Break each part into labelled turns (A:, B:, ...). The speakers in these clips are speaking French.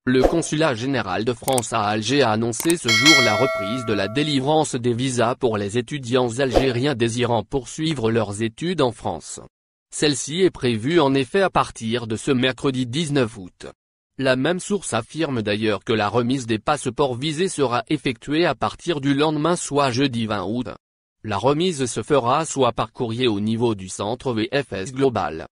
A: Le consulat général de France à Alger a annoncé ce jour la reprise de la délivrance des visas pour les étudiants algériens désirant poursuivre leurs études en France. Celle-ci est prévue en effet à partir de ce mercredi 19 août. La même source affirme d'ailleurs que la remise des passeports visés sera effectuée à partir du lendemain, soit jeudi 20 août. La remise se fera soit par courrier au niveau du centre VFS Global.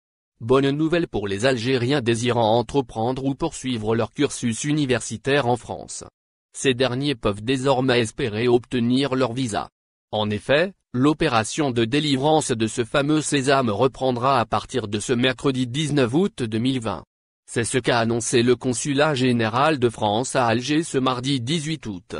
A: Bonne nouvelle pour les Algériens désirant entreprendre ou poursuivre leur cursus universitaire en France. Ces derniers peuvent désormais espérer obtenir leur visa. En effet, l'opération de délivrance de ce fameux sésame reprendra à partir de ce mercredi 19 août 2020. C'est ce qu'a annoncé le consulat général de France à Alger ce mardi 18 août.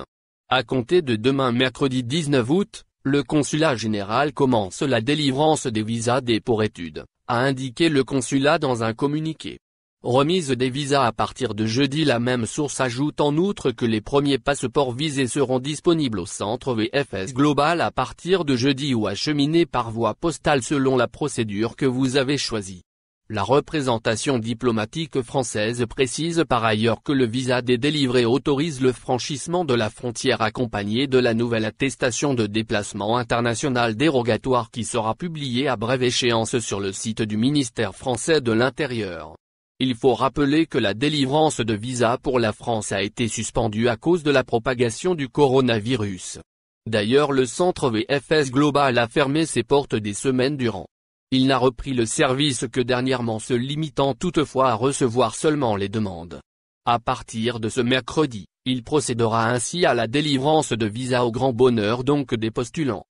A: À compter de demain mercredi 19 août, le consulat général commence la délivrance des visas pour études, a indiqué le consulat dans un communiqué. Remise des visas à partir de jeudi. La même source ajoute en outre que les premiers passeports visés seront disponibles au centre VFS Global à partir de jeudi ou acheminés par voie postale selon la procédure que vous avez choisie. La représentation diplomatique française précise par ailleurs que le visa délivré autorise le franchissement de la frontière accompagné de la nouvelle attestation de déplacement international dérogatoire qui sera publiée à brève échéance sur le site du ministère français de l'Intérieur. Il faut rappeler que la délivrance de visa pour la France a été suspendue à cause de la propagation du coronavirus. D'ailleurs, le centre VFS Global a fermé ses portes des semaines durant. Il n'a repris le service que dernièrement, se limitant toutefois à recevoir seulement les demandes. À partir de ce mercredi, il procédera ainsi à la délivrance de visa au grand bonheur donc des postulants.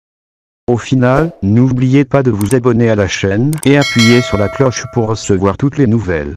B: Au final, n'oubliez pas de vous abonner à la chaîne et appuyer sur la cloche pour recevoir toutes les nouvelles.